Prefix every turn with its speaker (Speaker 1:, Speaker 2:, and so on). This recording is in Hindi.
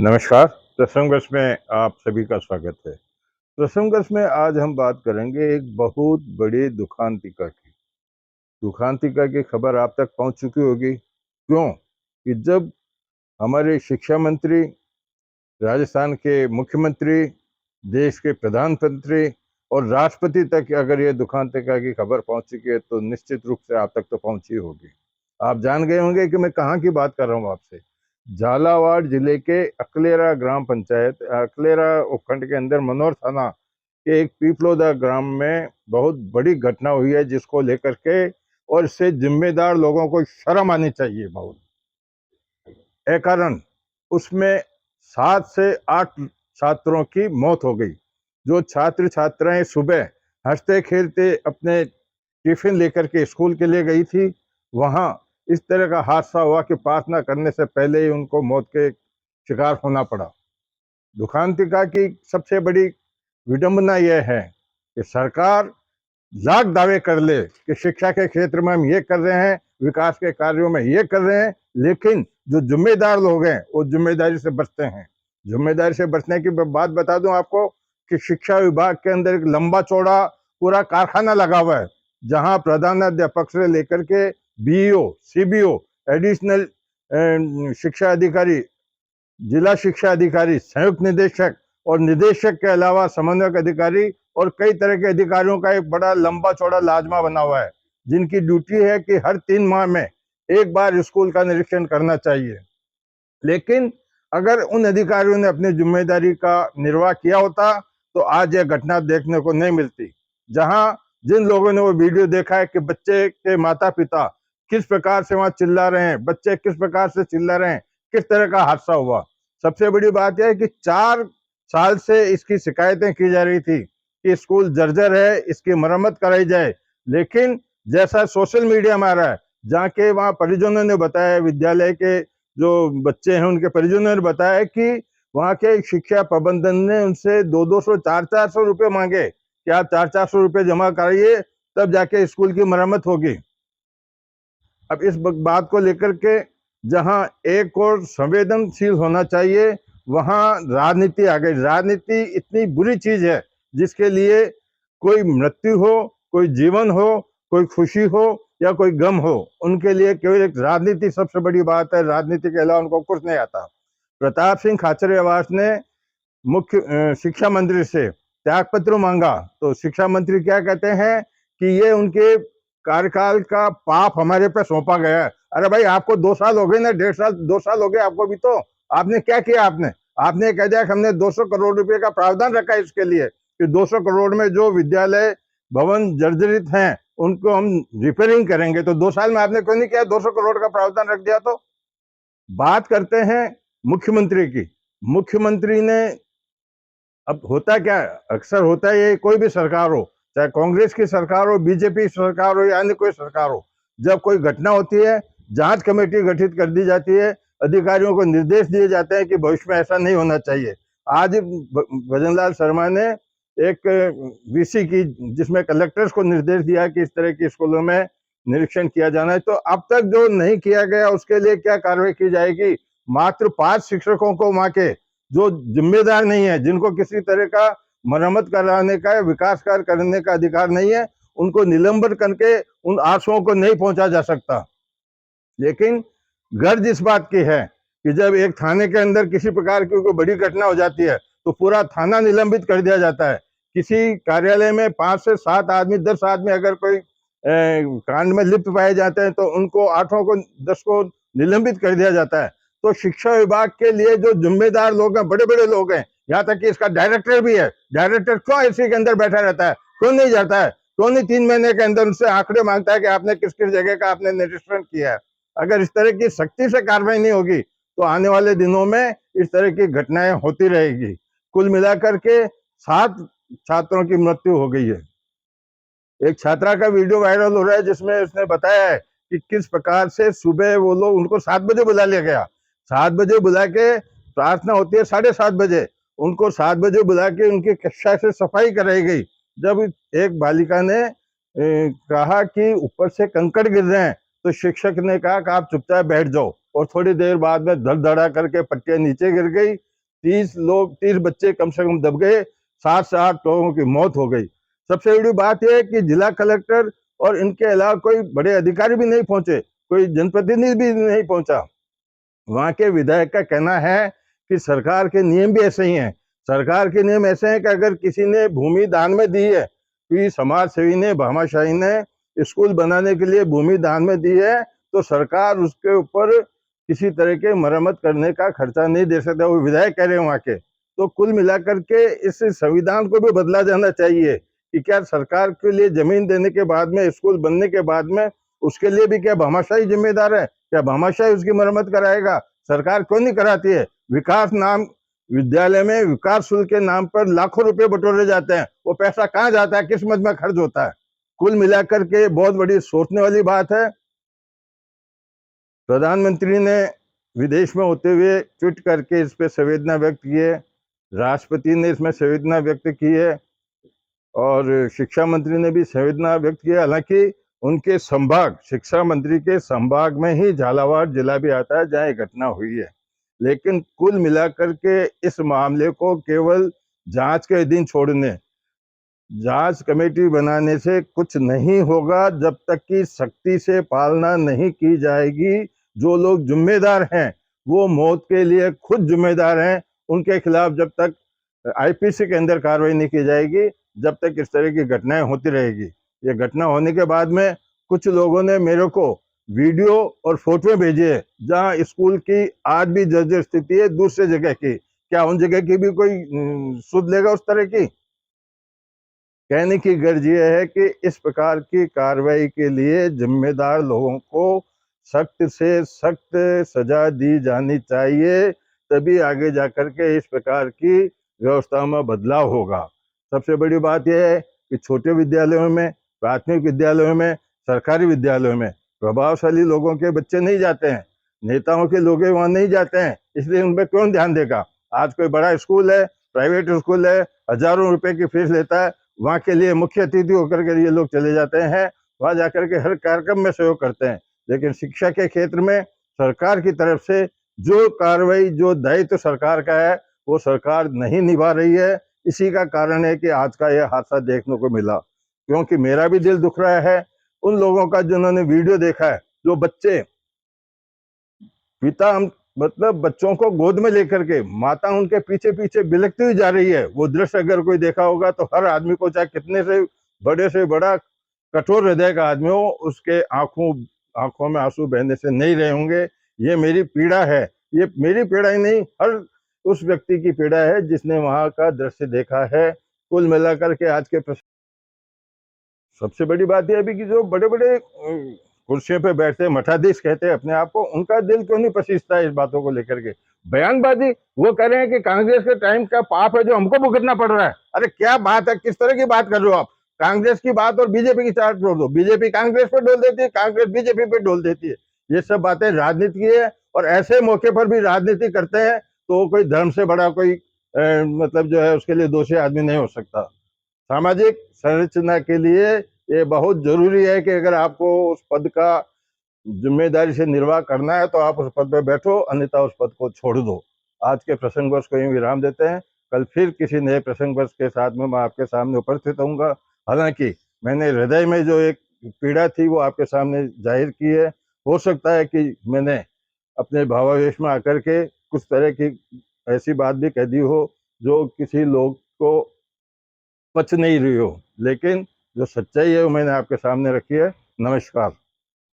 Speaker 1: नमस्कार। प्रसंगर्ष में आप सभी का स्वागत है। प्रसंगर्ष में आज हम बात करेंगे एक बहुत बड़ी दुखांतिका की। दुखांतिका की खबर आप तक पहुंच चुकी होगी। क्यों? कि जब हमारे शिक्षा मंत्री, राजस्थान के मुख्यमंत्री, देश के प्रधानमंत्री और राष्ट्रपति तक अगर ये दुखांतिका की खबर पहुंच चुकी है तो निश्चित रूप से आप तक तो पहुंची होगी। आप जान गए होंगे कि मैं कहाँ की बात कर रहा हूँ आपसे। झालावाड़ जिले के अकलेरा ग्राम पंचायत, अकलेरा उपखंड के अंदर मनोर थाना के एक पीपलोदा ग्राम में बहुत बड़ी घटना हुई है, जिसको लेकर के और इससे जिम्मेदार लोगों को शर्म आनी चाहिए। बहुत कारण उसमें 7 से 8 छात्रों की मौत हो गई। जो छात्र छात्राएं सुबह हंसते खेलते अपने टिफिन लेकर के स्कूल के लिए गई थी, वहां इस तरह का हादसा हुआ कि प्रार्थना करने से पहले ही उनको मौत के शिकार होना पड़ा। दुखांतिका की सबसे बड़ी विडंबना यह है कि सरकार लाख दावे कर ले कि शिक्षा के क्षेत्र में हम ये कर रहे हैं, विकास के कार्यों में ये कर रहे हैं, लेकिन जो जिम्मेदार लोग हैं वो जिम्मेदारी से बचते हैं। जिम्मेदारी से बचने की बात बता दूं आपको कि शिक्षा विभाग के अंदर एक लंबा चौड़ा पूरा कारखाना लगा हुआ है, जहां प्रधानाध्यापक से लेकर के बीईओ, सीबीओ, एडिशनल शिक्षा अधिकारी, जिला शिक्षा अधिकारी, संयुक्त निदेशक और निदेशक के अलावा समन्वयक अधिकारी और कई तरह के अधिकारियों का एक बड़ा लंबा चौड़ा लाजमा बना हुआ है, जिनकी ड्यूटी है कि हर 3 माह में एक बार स्कूल का निरीक्षण करना चाहिए। लेकिन अगर उन अधिकारियों ने अपनी जिम्मेदारी का निर्वाह किया होता तो आज यह घटना देखने को नहीं मिलती। जहां जिन लोगों ने वो वीडियो देखा है कि बच्चे के माता पिता किस प्रकार से वहां चिल्ला रहे हैं, बच्चे किस प्रकार से चिल्ला रहे हैं, किस तरह का हादसा हुआ। सबसे बड़ी बात यह है कि 4 साल से इसकी शिकायतें की जा रही थी कि स्कूल जर्जर है, इसकी मरम्मत कराई जाए। लेकिन जैसा सोशल मीडिया में आ रहा है, जहाँ के वहां परिजनों ने बताया, विद्यालय के जो बच्चे हैं उनके परिजनों ने बताया कि वहां के शिक्षा प्रबंधन ने उनसे 200-200, 400-400 रुपए मांगे कि आप 400-400 रुपए जमा कराइए, तब जाके स्कूल की मरम्मत होगी। अब इस बात को लेकर के जहां एक और संवेदनशील होना चाहिए, वहां राजनीति आ गई। राजनीति इतनी बुरी चीज है जिसके लिए कोई मृत्यु हो, कोई जीवन हो, कोई खुशी हो या कोई गम हो, उनके लिए केवल एक राजनीति सबसे बड़ी बात है। राजनीति के अलावा उनको कुछ नहीं आता। प्रताप सिंह खाचरियावास ने मुख्य शिक्षा मंत्री से त्यागपत्र मांगा तो शिक्षा मंत्री क्या कहते हैं कि ये उनके कार्यकाल का पाप हमारे पे सौंपा गया है। अरे भाई, आपको 2 साल हो गए ना, 1.5 साल, 2 साल हो गए आपको भी। तो आपने क्या किया? आपने कह दिया कि हमने 200 करोड़ रुपए का प्रावधान रखा है इसके लिए कि 200 करोड़ में जो विद्यालय भवन जर्जरित हैं उनको हम रिपेयरिंग करेंगे। तो 2 साल में आपने क्यों नहीं किया? 200 करोड़ का प्रावधान रख दिया। तो बात करते हैं मुख्यमंत्री की। मुख्यमंत्री ने, अब होता क्या है, अक्सर होता है ये, कोई भी सरकार हो, चाहे कांग्रेस की सरकार हो, बीजेपी सरकार हो या अन्य कोई सरकार हो, जब कोई घटना होती है जांच कमेटी गठित कर दी जाती है, अधिकारियों को निर्देश दिए जाते हैं कि भविष्य में ऐसा नहीं होना चाहिए। आज भजनलाल शर्मा ने एक वीसी की, जिसमें कलेक्टर्स को निर्देश दिया कि इस तरह की स्कूलों में निरीक्षण किया जाना है। तो अब तक जो नहीं किया गया उसके लिए क्या कार्रवाई की जाएगी? मात्र 5 शिक्षकों को वहां के जो जिम्मेदार नहीं है, जिनको किसी तरह का मरम्मत कराने का, विकास कार्य करने का अधिकार नहीं है, उनको निलंबित करके उन आंसुओं को नहीं पहुंचा जा सकता। लेकिन गर्ज इस बात की है कि जब एक थाने के अंदर किसी प्रकार की कोई बड़ी घटना हो जाती है तो पूरा थाना निलंबित कर दिया जाता है। किसी कार्यालय में 5 से 7 आदमी, 10 आदमी अगर कोई कांड में लिप्त पाए जाते हैं तो उनको 8 को 10 को निलंबित कर दिया जाता है। तो शिक्षा विभाग के लिए जो जिम्मेदार लोग हैं, बड़े बड़े लोग हैं, यहाँ तक कि इसका डायरेक्टर भी है, डायरेक्टर क्यों इसी के अंदर बैठा रहता है? क्यों नहीं जाता है? क्यों नहीं 3 महीने के अंदर उनसे आंकड़े मांगता है कि आपने किस किस जगह का आपने निरीक्षण किया है? अगर इस तरह की सख्ती से कार्रवाई नहीं होगी तो आने वाले दिनों में इस तरह की घटनाएं होती रहेगी। कुल मिलाकर के 7 छात्रों की मृत्यु हो गई है। एक छात्रा का वीडियो वायरल हो रहा है जिसमें उसने बताया है कि किस प्रकार से सुबह वो लोग, उनको 7 बजे बुला लिया गया। 7 बजे बुला के प्रार्थना होती है 7:30 बजे, उनको 7 बजे बुला के उनकी कक्षा से सफाई कराई गई। जब एक बालिका ने कहा कि ऊपर से कंकड़ गिर रहे हैं तो शिक्षक ने कहा कि आप चुपचाप बैठ जाओ, और थोड़ी देर बाद में धड़ धड़ा करके पट्टियां नीचे गिर गई 30 बच्चे कम से कम दब गए, 7 से 8 लोगों की मौत हो गई। सबसे बड़ी बात यह है कि जिला कलेक्टर और इनके अलावा कोई बड़े अधिकारी भी नहीं पहुंचे, कोई जनप्रतिनिधि भी नहीं पहुंचा। वहां के विधायक का कहना है कि सरकार के नियम भी ऐसे ही हैं। सरकार के नियम ऐसे हैं कि अगर किसी ने भूमि दान में दी है, कि समाज सेवी ने, भामाशाही ने स्कूल बनाने के लिए भूमि दान में दी है, तो सरकार उसके ऊपर किसी तरह के मरम्मत करने का खर्चा नहीं दे सकता। वो विधायक कह रहे हैं वहां के। तो कुल मिलाकर के इस संविधान को भी बदला जाना चाहिए कि क्या सरकार के लिए जमीन देने के बाद में, स्कूल बनने के बाद में, उसके लिए भी क्या भामाशाही जिम्मेदार है? क्या भामाशाही उसकी मरम्मत कराएगा? सरकार क्यों नहीं कराती है? विकास नाम विद्यालय में विकास शुल्क के नाम पर लाखों रुपए बटोरे जाते हैं। वो पैसा कहाँ जाता है, किस मद में खर्च होता है? कुल मिलाकर के बहुत बड़ी सोचने वाली बात है। प्रधानमंत्री ने विदेश में होते हुए ट्वीट करके इस पे संवेदना व्यक्त की है, राष्ट्रपति ने इसमें संवेदना व्यक्त की है और शिक्षा मंत्री ने भी संवेदना व्यक्त की है। हालांकि उनके संभाग, शिक्षा मंत्री के संभाग में ही झालावाड़ जिला भी आता है जहां ये घटना हुई है। लेकिन कुल मिलाकर के इस मामले को केवल जांच के दिन छोड़ने, जांच कमेटी बनाने से कुछ नहीं होगा जब तक कि सख्ती से पालना नहीं की जाएगी। जो लोग जिम्मेदार हैं वो मौत के लिए खुद जिम्मेदार हैं, उनके खिलाफ जब तक आईपीसी के अंदर कार्रवाई नहीं की जाएगी, जब तक इस तरह की घटनाएं होती रहेगी। ये घटना होने के बाद में कुछ लोगों ने मेरे को वीडियो और फोटो भेजे है जहां स्कूल की आज भी जर्जर स्थिति है दूसरे जगह की। क्या उन जगह की भी कोई सुध लेगा उस तरह की? कहने की गर्ज ये है कि इस प्रकार की कार्रवाई के लिए जिम्मेदार लोगों को सख्त से सख्त सजा दी जानी चाहिए, तभी आगे जाकर के इस प्रकार की व्यवस्था में बदलाव होगा। सबसे बड़ी बात यह है कि छोटे विद्यालयों में, प्राथमिक विद्यालयों में, सरकारी विद्यालयों में प्रभावशाली लोगों के बच्चे नहीं जाते हैं, नेताओं के लोग वहां नहीं जाते हैं, इसलिए उन पर कौन ध्यान देगा? आज कोई बड़ा स्कूल है, प्राइवेट स्कूल है, हजारों रुपए की फीस लेता है, वहां के लिए मुख्य अतिथि होकर के ये लोग चले जाते हैं, वहां जाकर के हर कार्यक्रम में सहयोग करते हैं। लेकिन शिक्षा के क्षेत्र में सरकार की तरफ से जो कार्रवाई, जो दायित्व सरकार का है, वो सरकार नहीं निभा रही है। इसी का कारण है कि आज का यह हादसा देखने को मिला। क्योंकि मेरा भी दिल दुख रहा है उन लोगों का जिन्होंने वीडियो देखा है, जो बच्चे, पिता मतलब बच्चों को गोद में लेकर के माता उनके पीछे पीछे बिलखती हुई जा रही है। वो दृश्य अगर कोई देखा होगा तो हर आदमी को, चाहे कितने से बड़ा कठोर हृदय का आदमी हो, उसके आंखों में आंसू बहने से नहीं रहे होंगे। ये मेरी पीड़ा है, ये मेरी पीड़ा ही नहीं, हर उस व्यक्ति की पीड़ा है जिसने वहां का दृश्य देखा है। कुल मिलाकर के आज के सबसे बड़ी बात यह भी कि जो बड़े बड़े कुर्सियों पे बैठते मठाधीश कहते हैं अपने आप को, उनका दिल क्यों नहीं पसीजता है इस बातों को लेकर के? बयानबाजी, वो कह रहे हैं कि कांग्रेस के टाइम का पाप है जो हमको भुगतना पड़ रहा है। अरे क्या बात है, किस तरह की बात कर रहे हो आप? कांग्रेस की बात और बीजेपी की चार्ट छोड़ दो, बीजेपी कांग्रेस पे डोल देती है, कांग्रेस बीजेपी पे डोल देती है। ये सब बातें राजनीति की है, और ऐसे मौके पर भी राजनीति करते हैं तो कोई धर्म से बड़ा कोई मतलब जो है उसके लिए दोषी आदमी नहीं हो सकता। सामाजिक संरचना के लिए ये बहुत जरूरी है कि अगर आपको उस पद का जिम्मेदारी से निर्वाह करना है तो आप उस पद पर बैठो, अन्यथा उस पद को छोड़ दो। आज के प्रसंगवश को यूं विराम देते हैं। कल फिर किसी नए प्रसंगवश के साथ में मैं आपके सामने उपस्थित होऊंगा। हालांकि मैंने हृदय में जो एक पीड़ा थी वो आपके सामने जाहिर की है। हो सकता है कि मैंने अपने भावावेश में आकर के कुछ तरह की ऐसी बात भी कह दी हो जो किसी लोग को पच नहीं रही हो, लेकिन जो सच्चाई है वो मैंने आपके सामने रखी है। नमस्कार।